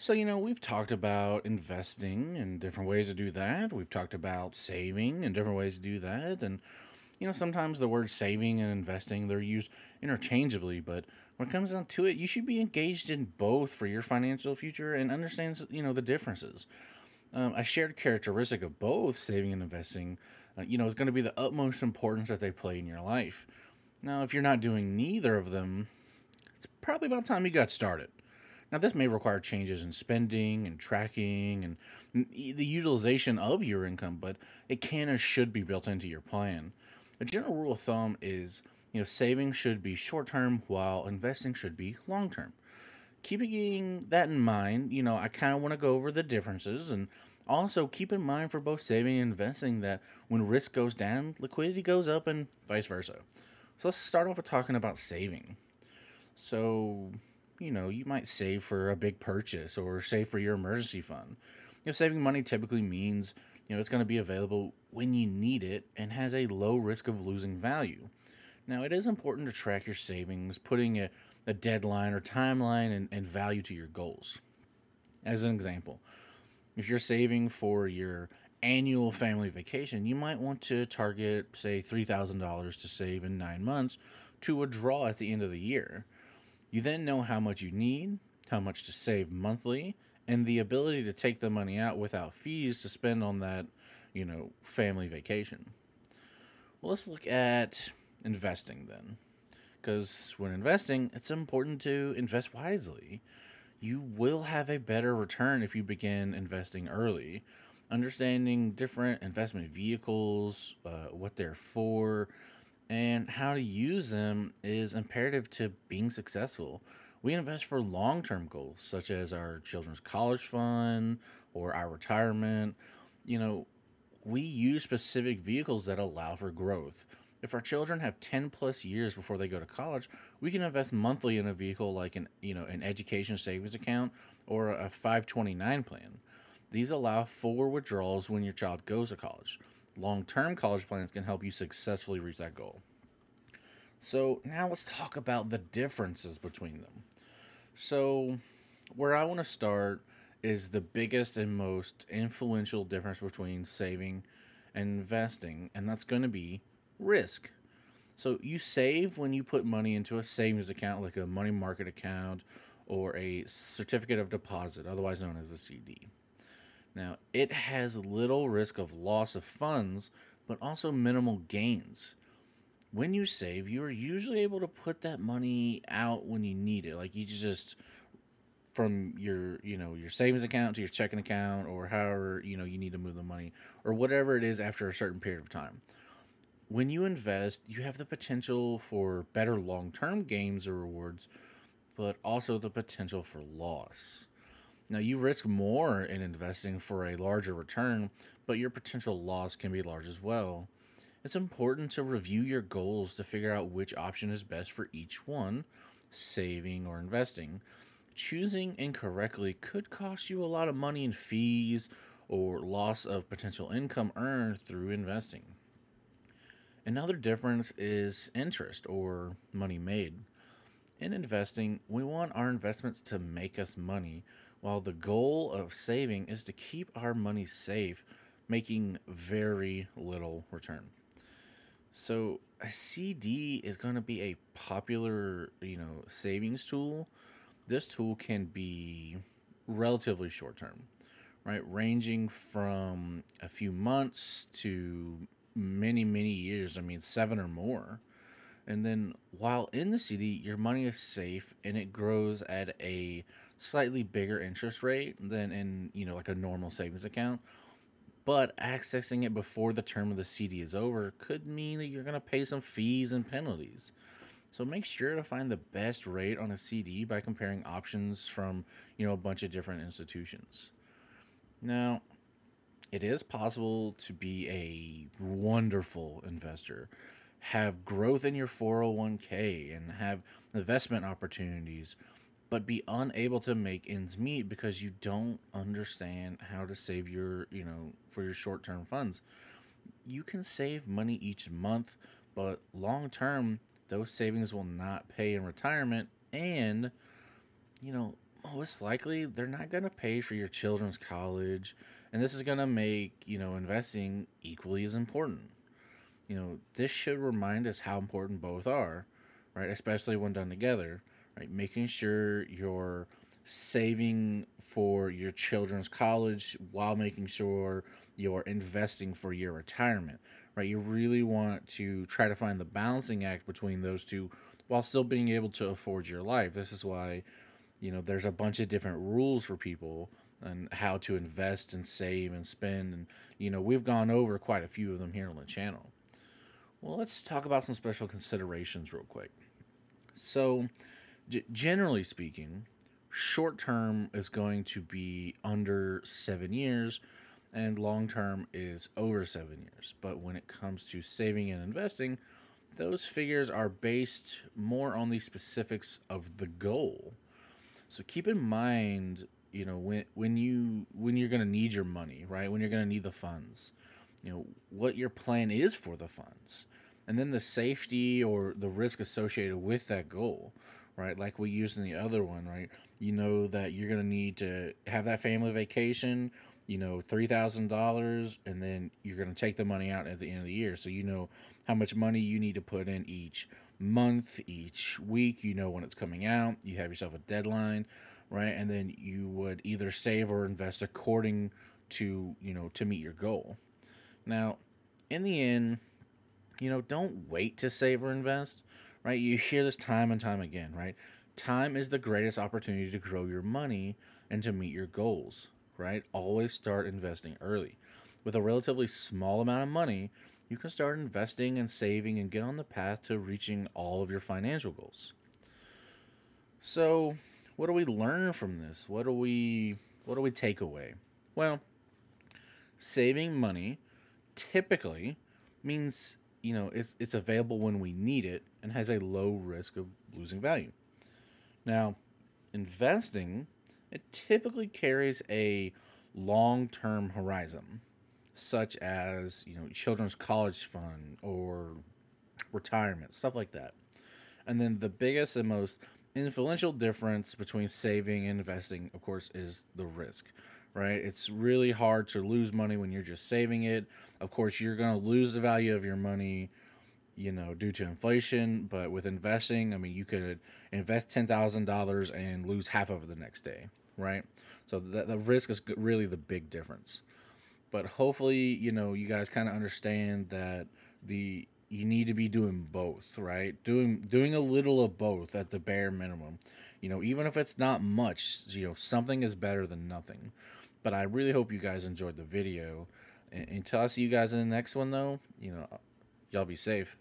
So, we've talked about investing and different ways to do that. We've talked about saving and different ways to do that. And, sometimes the words saving and investing, they're used interchangeably. But when it comes down to it, you should be engaged in both for your financial future and understand, the differences. A shared characteristic of both saving and investing, is going to be the utmost importance that they play in your life. Now, if you're not doing neither of them, it's probably about time you got started. Now, this may require changes in spending and tracking and the utilization of your income, but it can or should be built into your plan. A general rule of thumb is, saving should be short term while investing should be long term. Keeping that in mind, I kind of want to go over the differences and also keep in mind for both saving and investing that when risk goes down, liquidity goes up and vice versa. So let's start off with talking about saving. So, you might save for a big purchase or save for your emergency fund. Saving money typically means, it's going to be available when you need it and has a low risk of losing value. Now, it is important to track your savings, putting a deadline or timeline and value to your goals. As an example, if you're saving for your annual family vacation, you might want to target, say, $3,000 to save in 9 months to withdraw at the end of the year. You then know how much you need, how much to save monthly, and the ability to take the money out without fees to spend on that, family vacation. Well, let's look at investing then. Because when investing, it's important to invest wisely. You will have a better return if you begin investing early. Understanding different investment vehicles, what they're for, and how to use them is imperative to being successful. We invest for long term goals, such as our children's college fund or our retirement. You know, we use specific vehicles that allow for growth. If our children have 10 plus years before they go to college, we can invest monthly in a vehicle like an education savings account or a 529 plan. These allow for withdrawals when your child goes to college. Long-term college plans can help you successfully reach that goal. So, now let's talk about the differences between them. So, where I want to start is the biggest and most influential difference between saving and investing, and that's going to be risk. So you save when you put money into a savings account like a money market account or a certificate of deposit, otherwise known as a CD. Now, it has little risk of loss of funds, but also minimal gains. When you save, you are usually able to put that money out when you need it. Like you just from your savings account to your checking account or however, you need to move the money or whatever it is after a certain period of time. When you invest, you have the potential for better long term gains or rewards, but also the potential for loss. Now, you risk more in investing for a larger return, but your potential loss can be large as well. It's important to review your goals to figure out which option is best for each one, saving or investing. Choosing incorrectly could cost you a lot of money in fees or loss of potential income earned through investing. Another difference is interest or money made. In investing, we want our investments to make us money, while the goal of saving is to keep our money safe, making very little return. So, a CD is going to be a popular, savings tool. This tool can be relatively short term, right? Ranging from a few months to many, many years. I mean, seven or more. And then while in the CD, your money is safe and it grows at a slightly bigger interest rate than in, like a normal savings account. But accessing it before the term of the CD is over could mean that you're going to pay some fees and penalties. So make sure to find the best rate on a CD by comparing options from, a bunch of different institutions. Now, it is possible to be a wonderful investor, have growth in your 401k, and have investment opportunities, but be unable to make ends meet because you don't understand how to save for your short term funds. You can save money each month, but long term, those savings will not pay in retirement, and, you know, most likely they're not going to pay for your children's college. And this is going to make, investing equally as important. This should remind us how important both are, right? Especially when done together, right? Making sure you're saving for your children's college while making sure you're investing for your retirement, right? You really want to try to find the balancing act between those two while still being able to afford your life. This is why, there's a bunch of different rules for people and how to invest and save and spend. And, we've gone over quite a few of them here on the channel. Well, let's talk about some special considerations real quick. So, generally speaking, short term is going to be under 7 years, and long term is over 7 years. But when it comes to saving and investing, those figures are based more on the specifics of the goal. So keep in mind, when you're going to need your money, right? When you're going to need the funds, what your plan is for the funds, and then the safety or the risk associated with that goal, right? Like we used in the other one, right? You know that you're going to need to have that family vacation, $3,000, and then you're going to take the money out at the end of the year. So you know how much money you need to put in each month, each week. You know when it's coming out. You have yourself a deadline, right? And then you would either save or invest according to, to meet your goal. Now, in the end, don't wait to save or invest, right? You hear this time and time again, right? Time is the greatest opportunity to grow your money and to meet your goals, right? Always start investing early. With a relatively small amount of money, you can start investing and saving and get on the path to reaching all of your financial goals. So, what do we learn from this? What do we take away? Well, saving money typically means, it's available when we need it and has a low risk of losing value. Now, investing, it typically carries a long-term horizon, such as, children's college fund or retirement, stuff like that. And then the biggest and most influential difference between saving and investing, of course, is the risk, right? It's really hard to lose money when you're just saving it. Of course, you're going to lose the value of your money, due to inflation. But with investing, I mean, you could invest $10,000 and lose half of it the next day, right? So the risk is really the big difference. But hopefully, you guys kind of understand that you need to be doing both, right? Doing a little of both at the bare minimum. Even if it's not much, something is better than nothing. But I really hope you guys enjoyed the video. Until I see you guys in the next one, though, y'all be safe.